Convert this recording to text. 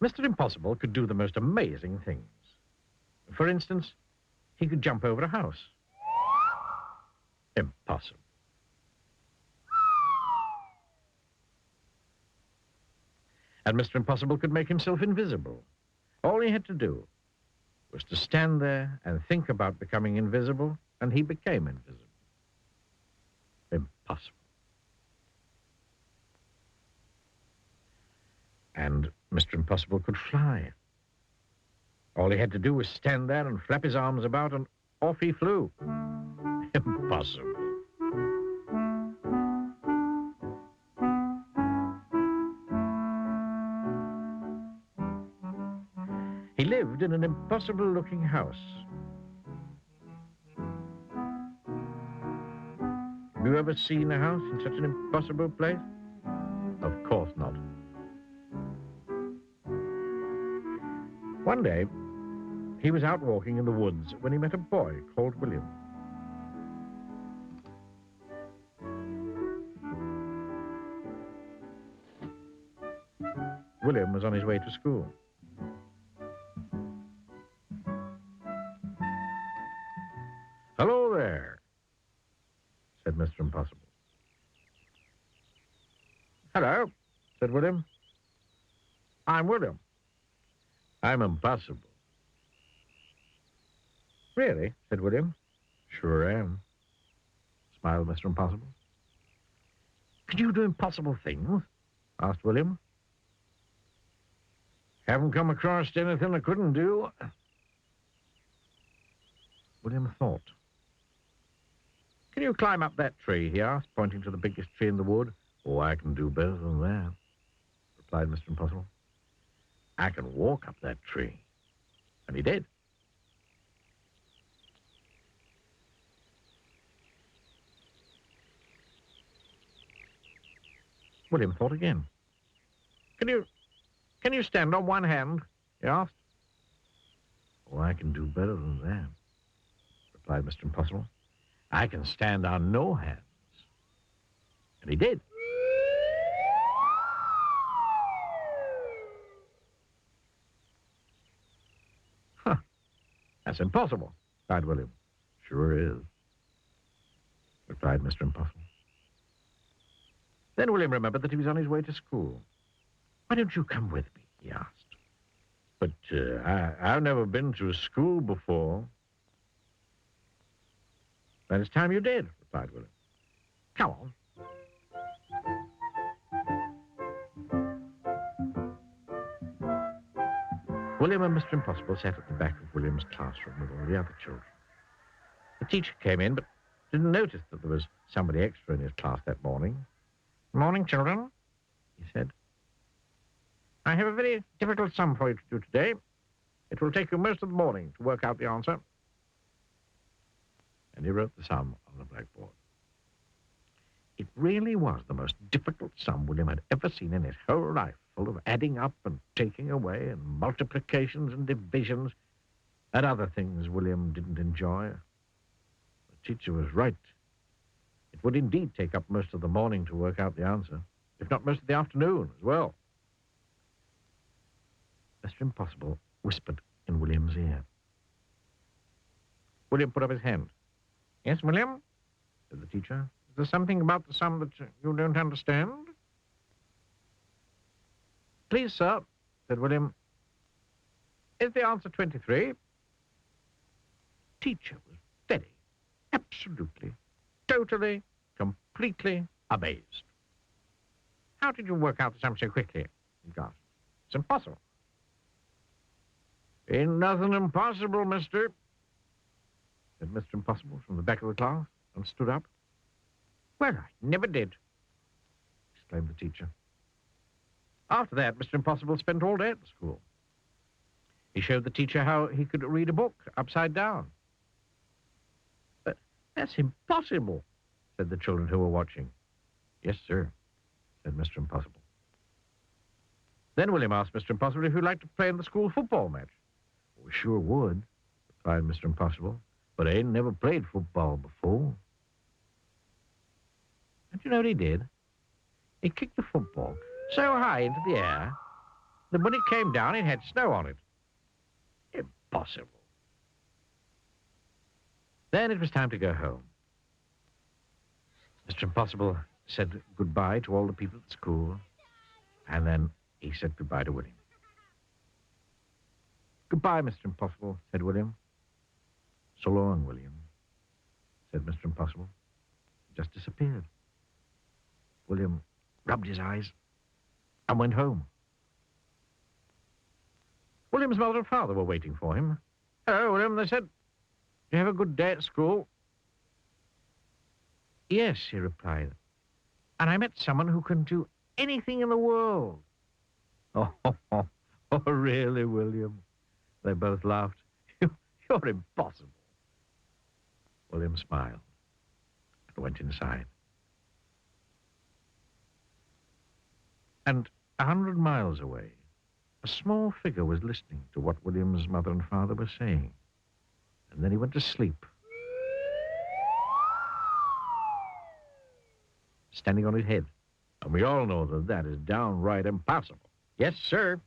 Mr. Impossible could do the most amazing things. For instance, he could jump over a house. Impossible. And Mr. Impossible could make himself invisible. All he had to do was to stand there and think about becoming invisible, and he became invisible. Impossible. And Mr. Impossible could fly. All he had to do was stand there and flap his arms about, and off he flew. Impossible. He lived in an impossible-looking house. Have you ever seen a house in such an impossible place? Of course not. One day, he was out walking in the woods when he met a boy called William. William was on his way to school. "Hello there," said Mr. Impossible. "Hello," said William. "I'm William." "I'm Impossible." "Really?" said William. "Sure am," smiled Mr. Impossible. "Could you do impossible things?" asked William. "Haven't come across anything I couldn't do." William thought. "Can you climb up that tree?" he asked, pointing to the biggest tree in the wood. "Oh, I can do better than that," replied Mr. Impossible. "I can walk up that tree." And he did. William thought again. Can you stand on one hand?" he asked. "Oh, I can do better than that," replied Mr. Impossible. "I can stand on no hands." And he did. "Huh, that's impossible," cried William. "Sure is," replied Mr. Impossible. Then William remembered that he was on his way to school. "Why don't you come with me?" he asked. "But I've never been to a school before." "Then it's time you did," replied William. "Come on." William and Mr. Impossible sat at the back of William's classroom with all the other children. The teacher came in, but didn't notice that there was somebody extra in his class that morning. "Morning, children," he said. "I have a very difficult sum for you to do today. It will take you most of the morning to work out the answer." And he wrote the sum on the blackboard. It really was the most difficult sum William had ever seen in his whole life, full of adding up and taking away and multiplications and divisions and other things William didn't enjoy. The teacher was right. It would indeed take up most of the morning to work out the answer, if not most of the afternoon as well. Mr. Impossible whispered in William's ear. William put up his hand. "Yes, William," said the teacher. "Is there something about the sum that you don't understand?" "Please, sir," said William, "is the answer 23? Teacher was very, absolutely, totally, completely amazed. "How did you work out the sum so quickly?" he gasped. "It's impossible." "Ain't nothing impossible, mister," said Mr. Impossible from the back of the class, and stood up. "Well, I never did," exclaimed the teacher. After that, Mr. Impossible spent all day at the school. He showed the teacher how he could read a book upside down. "But that's impossible," said the children who were watching. "Yes, sir," said Mr. Impossible. Then William asked Mr. Impossible if he'd like to play in the school football match. "We sure would," replied Mr. Impossible, "but I ain't never played football before." And you know what he did? He kicked the football so high into the air Then when it came down, it had snow on it. Impossible. Then it was time to go home. Mr. Impossible said goodbye to all the people at school, and then he said goodbye to William. Goodbye, Mr. Impossible, said William. So long, William, said Mr. Impossible. He just disappeared. William rubbed his eyes and went home. William's mother and father were waiting for him. Hello, William, they said. You have a good day at school? Yes, he replied. And I met someone who can do anything in the world. Oh, really, William? They both laughed. You're impossible. William smiled and went inside. And 100 miles away, a small figure was listening to what William's mother and father were saying. And then he went to sleep, standing on his head. And we all know that that is downright impossible. Yes, sir.